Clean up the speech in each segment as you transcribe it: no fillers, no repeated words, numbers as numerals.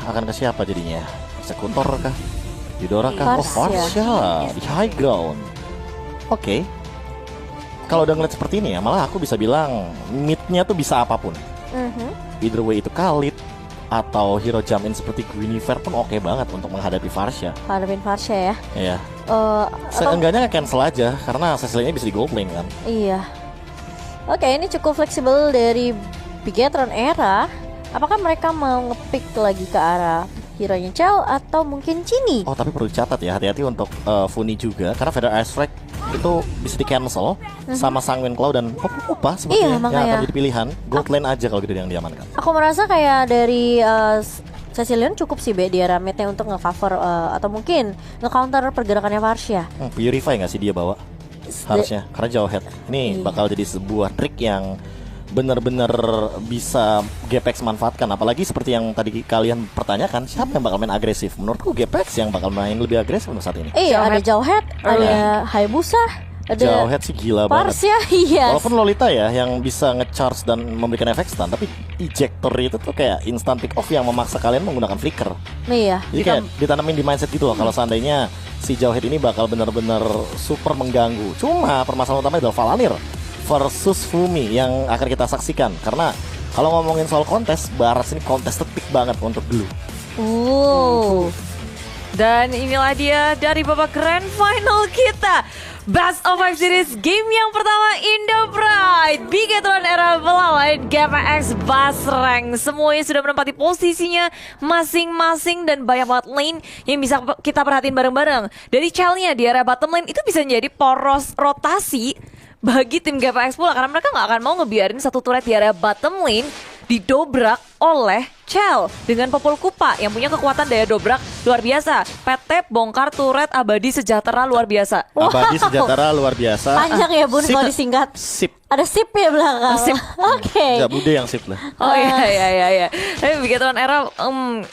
akan ke siapa jadinya? Eksekutor kah? Eudora kah? Oh, Varsha di high ground. Oke. Kalau udah ngeliat seperti ini ya, malah aku bisa bilang mid-nya tuh bisa apapun. Either way itu Khalid atau hero jump in seperti Guinevere pun oke banget untuk menghadapi Varsha. Hadapin Varsha ya. Iya. Seenggaknya cancel aja karena Cecilia bisa di goldlane kan. Iya. Oke, ini cukup fleksibel dari Bigetron Era. Apakah mereka mau ngepick lagi ke arah hero-nya Chell atau mungkin Chini? Oh, tapi perlu dicatat ya, hati-hati untuk Funi juga karena Feather Ice Strike itu bisa di cancel sama Sanguine Claw dan Kupa sepertinya yang akan jadi pilihan. Gold lane aja kalau gitu yang diamankan. Aku merasa kayak dari Cecilion cukup sih di area mid-nya untuk nge-cover atau mungkin nge-counter pergerakannya Varsha. Purify nggak sih dia bawa? Harusnya karena jauh head. Ini bakal jadi sebuah trik yang benar-benar bisa Gpex manfaatkan. Apalagi seperti yang tadi kalian pertanyakan, siapa yang bakal main agresif? Menurutku Gpex yang bakal main lebih agresif untuk saat ini. Iya, ada Jauhead, ada Hayabusa, ada Jauhead sih gila banget. Varsha, iya. Walaupun Lolita ya yang bisa nge-charge dan memberikan efek stun, tapi ejector itu tuh kayak instant pick off yang memaksa kalian menggunakan flicker. Iya. Jadi kayak ditanamin di mindset gitu loh. Kalau seandainya si Jauhead ini bakal benar-benar super mengganggu. Cuma permasalahan utamanya adalah Valanir versus Fumi yang akan kita saksikan. Karena kalau ngomongin soal kontes, Baras ini contested banget untuk Blue. Dan inilah dia dari babak grand final kita. Best of 5 Series game yang pertama, Indo Pride Bigetron Era melawan GPX Basreng. Semuanya sudah menempati posisinya masing-masing dan banyak banget lane yang bisa kita perhatiin bareng-bareng. Dari Chell-nya di area bottom lane itu bisa menjadi poros rotasi bagi tim GPX pula, karena mereka nggak akan mau ngebiarin satu turret di area bottom lane didobrak oleh Chell dengan Popol Kupa yang punya kekuatan daya dobrak luar biasa. PT bongkar turret abadi sejahtera luar biasa. Abadi sejahtera luar biasa. Panjang ya Bun kalau disingkat. Sip. Ada sip ya belakang. Sip. Oke. Gak bude yang sip lah. Oh iya. Tapi Bigetron Era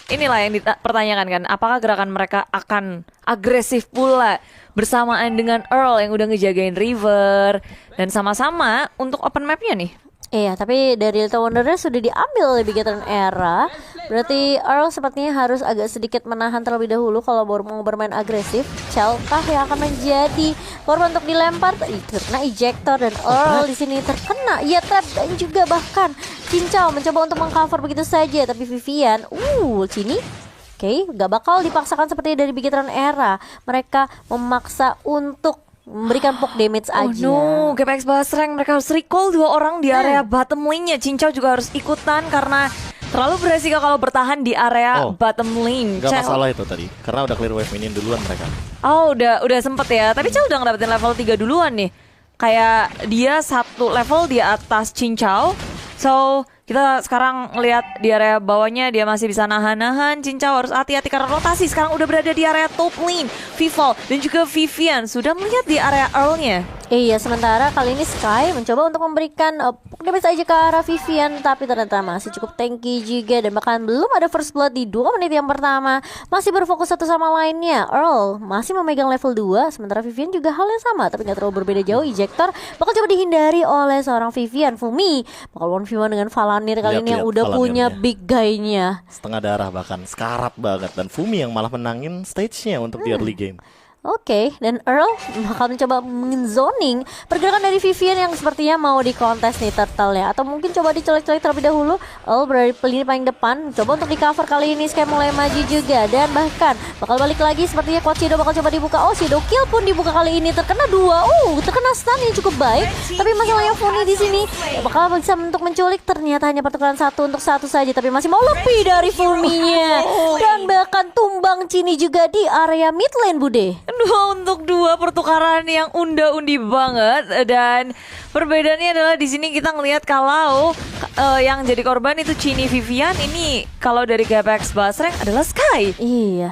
inilah yang dipertanyakan kan. Apakah gerakan mereka akan agresif pula bersamaan dengan Earl yang udah ngejagain River dan sama-sama untuk open mapnya nih. Iya, tapi dari Little Wondernya sudah diambil oleh Bigetron Era. Berarti Earl sepertinya harus agak sedikit menahan terlebih dahulu kalau baru mau bermain agresif. Chell kah yang akan menjadi korban untuk dilempar? Terkena ejector dan Earl di sini terkena trap dan juga bahkan Cincau mencoba untuk mengcover begitu saja, tapi Vivian, sini. Oke, gak bakal dipaksakan seperti dari Bigetron Era. Mereka memaksa untuk memberikan poke damage aja. Oh no, GPX Basreng mereka harus recall 2 orang di area bottom lane-nya. Cincau juga harus ikutan karena terlalu beresiko kalau bertahan di area bottom lane. Gak masalah itu tadi, karena udah clear wave minion duluan mereka. Oh udah sempet ya, tapi Cincau udah ngedapetin level 3 duluan nih. Kayak dia satu level di atas Cincau. So kita sekarang lihat di area bawahnya dia masih bisa nahan-nahan. Cincau harus hati-hati karena rotasi sekarang udah berada di area top lane. Vival dan juga Vivian sudah melihat di area Earl-nya. Iya, sementara kali ini Sky mencoba untuk memberikan damage aja ke arah Vivian, tapi ternyata masih cukup tanky juga dan bahkan belum ada first blood di 2 menit yang pertama. Masih berfokus satu sama lainnya. Earl masih memegang level 2, sementara Vivian juga hal yang sama, tapi nggak terlalu berbeda jauh. Ejector bakal coba dihindari oleh seorang Vivian. Fumi bakal 1v1 dengan Valanir kali ini yang udah punya big guy-nya. Setengah darah bahkan, sekarat banget. Dan Fumi yang malah menangin stage-nya untuk di early game. Oke, dan Earl bakal mencoba menzoning pergerakan dari Vivian yang sepertinya mau di kontes nih Turtle ya. Atau mungkin coba dicolek-colek terlebih dahulu. Earl berada di lini paling depan, coba untuk di cover kali ini. Sky mulai maju juga dan bahkan bakal balik lagi. Sepertinya Quad Shadow bakal coba dibuka. Shadow Kill pun dibuka kali ini, terkena 2. Terkena stun yang cukup baik. Tapi masalahnya Funi di sini bakal bisa untuk menculik, ternyata hanya pertukaran 1 untuk 1 saja, tapi masih mau lebih dari Fuminya. Dan bahkan tumbang Cini juga di area mid lane Bude. 2 untuk 2 pertukaran yang unda-undi banget. Dan perbedaannya adalah di sini kita ngelihat kalau yang jadi korban itu Cini Vivian. Ini kalau dari GPX Basreng adalah Sky. Iya.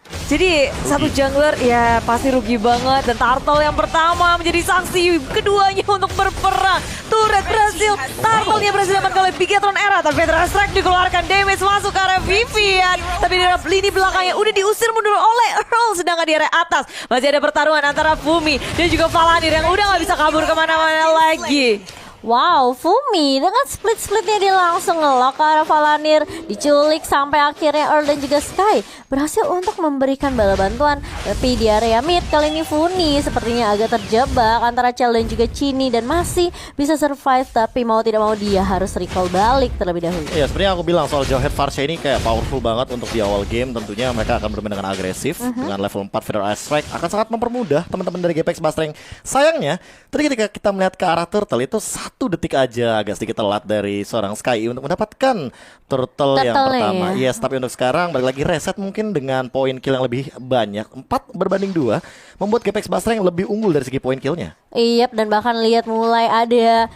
Jadi satu jungler ya pasti rugi banget. Dan Turtle yang pertama menjadi saksi keduanya untuk berperang. Turret berhasil, Turtle-nya berhasil diamankan oleh Bigetron Era. Tapi Feather Strike dikeluarkan, damage masuk ke arah Vivian. Tapi di arah lini belakangnya udah diusir mundur oleh Earl. Sedangkan di area atas masih ada pertarungan antara Fumi dan juga Valanir yang udah gak bisa kabur kemana-mana lagi. Wow, Fumi dengan split-splitnya dia langsung ngelok ke arah Valanir, diculik sampai akhirnya Earl dan juga Sky berhasil untuk memberikan bala bantuan. Tapi di area mid kali ini Funi sepertinya agak terjebak antara Chell dan juga Chini dan masih bisa survive, tapi mau tidak mau dia harus recall balik terlebih dahulu. Iya, sebenarnya aku bilang soal Jawhead Varsha ini kayak powerful banget untuk di awal game. Tentunya mereka akan bermain dengan agresif dengan level 4 Feather Ice Strike akan sangat mempermudah teman-teman dari GPX Basreng. Sayangnya, tadi ketika kita melihat ke arah turtle itu 1 detik aja agak sedikit telat dari seorang Sky untuk mendapatkan turtle yang pertama. Ya. Yes, tapi untuk sekarang balik lagi reset mungkin dengan poin kill yang lebih banyak, 4 berbanding 2, membuat GPX Basreng lebih unggul dari segi poin killnya. Iya, dan bahkan lihat mulai ada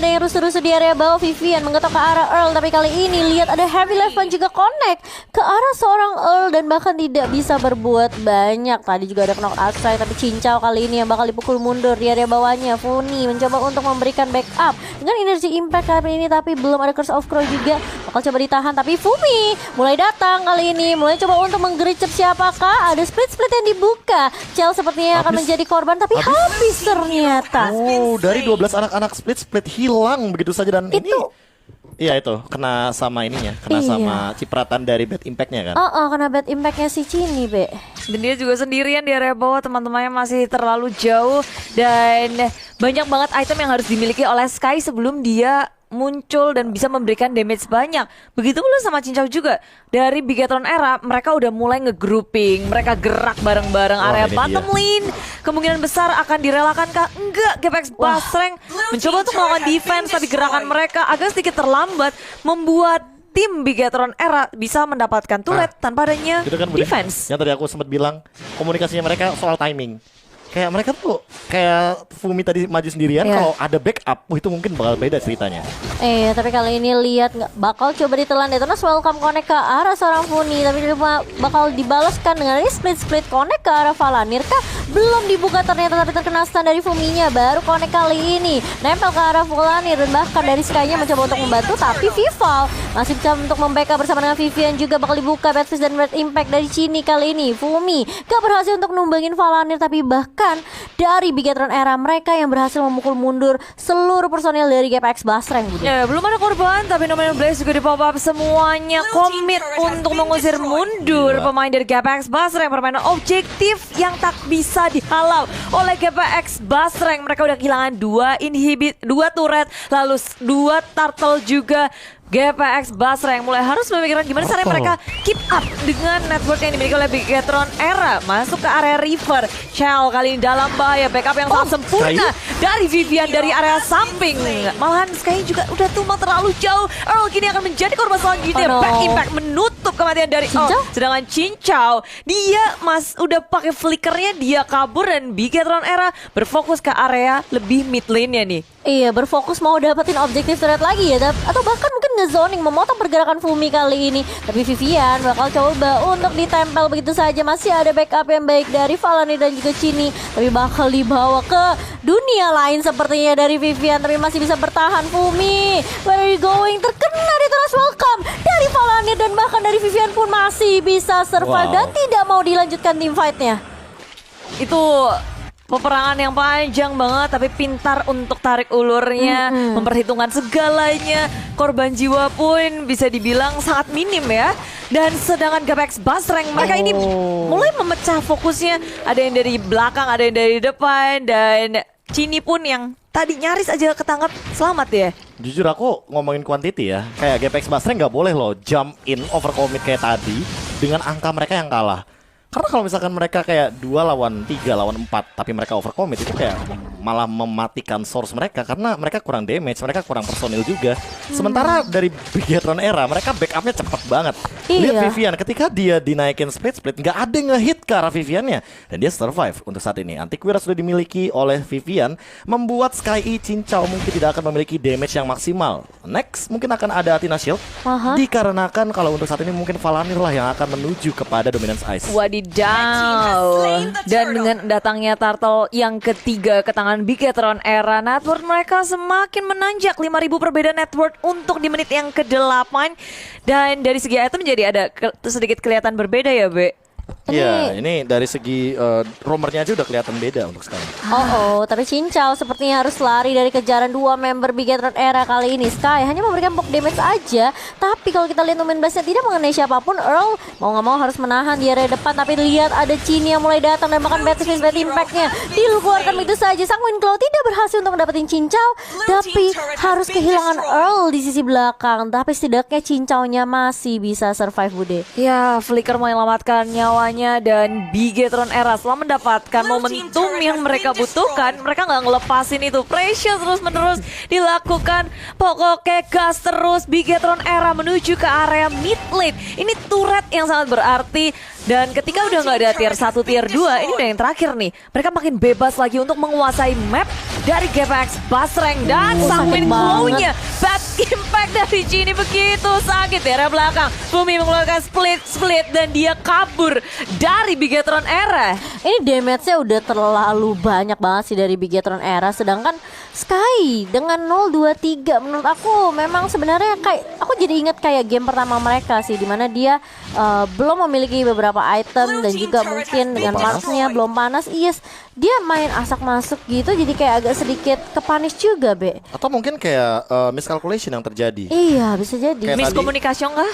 yang rusuh-rusuh di area bawah. Vivian mengetok ke arah Earl, tapi kali ini lihat ada Heavy Left juga connect ke arah seorang Earl dan bahkan tidak bisa berbuat banyak. Tadi juga ada knock outside, tapi Cincau kali ini yang bakal dipukul mundur di area bawahnya. Funi mencoba untuk memberikan backup dengan energy impact kali ini, tapi belum ada Curse of Crow juga. Bakal coba ditahan, tapi Fumi mulai datang kali ini, mulai coba untuk menggericep siapakah. Ada split-split yang dibuka. Chell sepertinya akan menjadi korban, tapi habis ternyata. Oh, dari 12 anak-anak split hilang begitu saja dan ini. Iya itu, kena sama ininya, kena sama cipratan dari bad impact-nya kan. Kena bad impact-nya si Chini, Be. Dan dia juga sendirian di area bawah, teman-temannya masih terlalu jauh. Dan banyak banget item yang harus dimiliki oleh Sky sebelum dia muncul dan bisa memberikan damage banyak. Begitu pula sama Cincau juga. Dari Bigetron era mereka udah mulai nge-grouping, mereka gerak bareng-bareng area bottom lane. Kemungkinan besar akan direlakan kah? Enggak, GPX Basreng mencoba untuk melakukan defense, tapi gerakan mereka agak sedikit terlambat, membuat tim Bigetron era bisa mendapatkan turret tanpa adanya defense. Yang tadi aku sempat bilang, komunikasinya mereka soal timing. Kayak mereka tuh kayak Fumi tadi maju sendirian, kalau ada backup, itu mungkin bakal beda ceritanya. Tapi kali ini lihat nggak bakal coba ditelan Detonas welcome connect ke arah seorang Funi, tapi cuma bakal dibalaskan dengan ini split connect ke arah Valanir kah? Belum dibuka ternyata, tapi terkena stun dari Fuminya. Baru connect kali ini nempel ke arah Valanir, dan bahkan dari Sky-nya mencoba untuk membantu, tapi Vival masih bisa untuk membackup bersama dengan Vivian juga. Bakal dibuka Badfish dan Red Impact dari Chini. Kali ini Fumi gak berhasil untuk numbangin Valanir, tapi bahkan dari Bigetron era mereka yang berhasil memukul mundur seluruh personil dari GPX Basreng. Ya, belum ada korban, tapi Nominal Blaze juga di pop up, semuanya komit untuk mengusir mundur pemain dari GPX Basreng. Permainan objektif yang tak bisa dihalau oleh GPX Basreng. Mereka udah kehilangan 2 turret, lalu 2 turtle juga. GPX Basreng mulai harus memikirkan gimana caranya mereka keep up dengan network yang dimiliki oleh Bigetron era. Masuk ke area river, Chell kali ini dalam bahaya, backup yang sangat sempurna dari Vivian dari area samping. Malahan Sky juga udah tumbang terlalu jauh. Earl kini akan menjadi korban selanjutnya. Back impact menutup kematian dari Earl. Sedangkan Cincau, dia udah pakai flickernya, dia kabur, dan Bigetron era berfokus ke area lebih mid lane-nya nih. Iya, berfokus mau dapetin objektif turret lagi ya, atau bahkan mungkin nge-zoning, memotong pergerakan Fumi kali ini. Tapi Vivian bakal coba untuk ditempel begitu saja. Masih ada backup yang baik dari Valanir dan juga Chini, tapi bakal dibawa ke dunia lain sepertinya dari Vivian. Tapi masih bisa bertahan Fumi. Where are you going? Terkena di terus welcome dari Valanir, dan bahkan dari Vivian pun masih bisa survive dan tidak mau dilanjutkan team fight-nya. Itu peperangan yang panjang banget, tapi pintar untuk tarik ulurnya, memperhitungkan segalanya. Korban jiwa pun bisa dibilang sangat minim ya. Dan sedangkan GPX Basreng mereka ini mulai memecah fokusnya. Ada yang dari belakang, ada yang dari depan, dan Chini pun yang tadi nyaris aja ketangkap selamat ya. Jujur aku ngomongin quantity ya, kayak GPX Basreng nggak boleh loh jump in overcommit kayak tadi dengan angka mereka yang kalah. Karena kalau misalkan mereka kayak 2 lawan 3 lawan 4 tapi mereka overcommit, itu kayak malah mematikan source mereka, karena mereka kurang damage, mereka kurang personil juga. Sementara dari Bigetron era mereka backupnya cepet banget. Lihat Vivian ketika dia dinaikin split nggak ada ngehit ke arah Viviannya, dan dia survive untuk saat ini. Antiquira sudah dimiliki oleh Vivian, membuat Sky Cincau mungkin tidak akan memiliki damage yang maksimal. Next mungkin akan ada Athena Shield, dikarenakan kalau untuk saat ini mungkin Valanir lah yang akan menuju kepada Dominance Ice. Wadidaw. Dan dengan datangnya turtle yang ketiga ke tangan Bigetron era, network mereka semakin menanjak. 5.000 perbedaan network untuk di menit yang ke-8. Dan dari segi item jadi ada sedikit kelihatan berbeda ya, Be. Iya, ini dari segi romernya aja udah kelihatan beda untuk sekarang. Tapi Cincau sepertinya harus lari dari kejaran dua member Bigetron Era kali ini. Sky hanya memberikan poke damage aja, tapi kalau kita lihat Numen Blast-nya tidak mengenai siapapun, Earl mau nggak mau harus menahan di area depan. Tapi lihat ada Cini yang mulai datang dan makan bad impact-nya. Dikeluarkan begitu saja. Sang Winclaw tidak berhasil untuk mendapatkan Cincau, tapi harus kehilangan Earl di sisi belakang. Tapi setidaknya Cincaunya masih bisa survive, Bude. Ya, Flicker menyelamatkan nyawanya dan Bigetron Era setelah mendapatkan momentum yang mereka butuhkan, mereka nggak ngelepasin itu. Pressure terus-menerus dilakukan. Pokoknya gas terus Bigetron Era menuju ke area mid lane. Ini turret yang sangat berarti. Dan ketika udah nggak ada tier 1, tier 2, ini udah yang terakhir nih. Mereka makin bebas lagi untuk menguasai map dari GPX Basreng. Dan sang Winclaw-nya bad impact dari Cini begitu sakit di area belakang. Fumi mengeluarkan split dan dia kabur dari Bigetron Era. Ini damage-nya udah terlalu banyak banget sih dari Bigetron Era. Sedangkan Sky dengan 0-2-3 menurut aku memang sebenarnya kayak, aku jadi ingat kayak game pertama mereka sih, dimana dia belum memiliki beberapa item dan juga mungkin dengan Marsnya belum panas. Yes, dia main asak masuk gitu, jadi kayak agak sedikit kepanis juga, Be. Atau mungkin kayak miscalculation yang terjadi. Iya, bisa jadi. Kayak Miskomunikasi kah?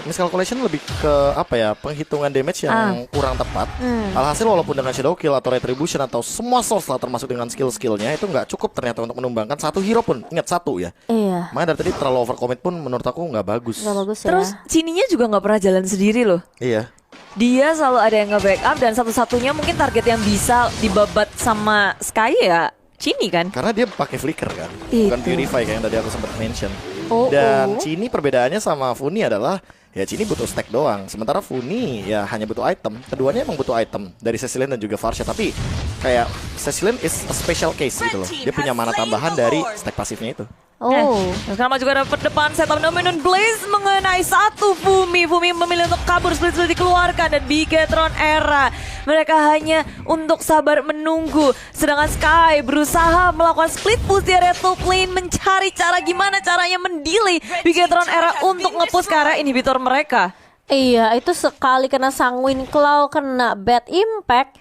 Miscalculation lebih ke apa ya, penghitungan damage yang kurang tepat. Alhasil walaupun dengan shadow kill atau retribution atau semua source lah termasuk dengan skill-skillnya, itu nggak cukup ternyata untuk menumbangkan satu hero pun. Ingat, satu ya. Iya. Makanya dari tadi terlalu overcommit pun menurut aku nggak bagus. Nggak bagus ya. Terus Cininya juga nggak pernah jalan sendiri loh. Iya. Dia selalu ada yang nge-backup dan satu-satunya mungkin target yang bisa dibabat sama Sky ya Cini kan. Karena dia pakai flicker kan, Itu. bukan purify kayak yang tadi aku sempat mention. Oh. Dan Cini perbedaannya sama Funi adalah ya Cini butuh stack doang, sementara Funi ya hanya butuh item. Keduanya emang butuh item dari Cecilian dan juga Farsha, tapi kayak Cecilian is a special case gitu loh. Dia punya mana tambahan dari stack pasifnya itu. Sekarang juga dapat depan setup Dominant Blaze mengenai satu Fumi. Fumi memilih untuk kabur, split dikeluarkan dan Bigetron Era mereka hanya untuk sabar menunggu. Sedangkan Sky berusaha melakukan split push di area top lane, mencari cara gimana caranya mendelay Bigetron Era untuk nge-push ke area inhibitor mereka. Iya, itu sekali kena sang Winclaw kena bad impact,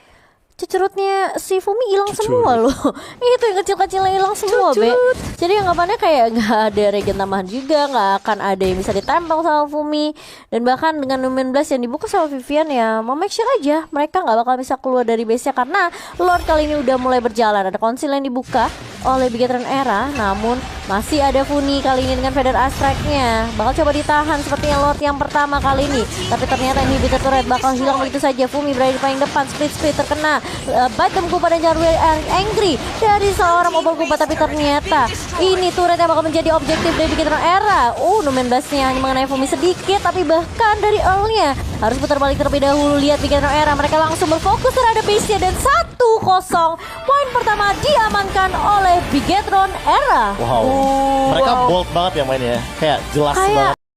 cecerutnya si Fumi hilang semua loh. Itu yang kecil-kecilnya hilang semua, Be. Jadi anggapannya kayak nggak ada regen tambahan juga, nggak akan ada yang bisa ditempel sama Fumi. Dan bahkan dengan Numen Blast yang dibuka sama Vivian, ya mau make sure aja mereka nggak bakal bisa keluar dari base-nya karena Lord kali ini udah mulai berjalan. Ada konsil yang dibuka oleh Bigetron Era, namun masih ada Funi kali ini dengan Feather Astrike-nya. Bakal coba ditahan sepertinya Lord yang pertama kali ini, tapi ternyata inhibitor turret bakal hilang begitu saja. Fumi berada di paling depan, split terkena Bottom Kupa dan Jarwil Angry dari seorang Mobile Kupa, tapi ternyata ini turret yang bakal menjadi objektif dari Bigetron Era. Numen Blast-nya hanya mengenai Fumi sedikit, tapi bahkan dari Earl-nya harus putar balik terlebih dahulu. Lihat Bigetron Era, mereka langsung berfokus terhadap base-nya dan 1-0. Poin pertama diamankan oleh Bigetron Era. Wow. Mereka bold banget ya mainnya, kayak jelas banget.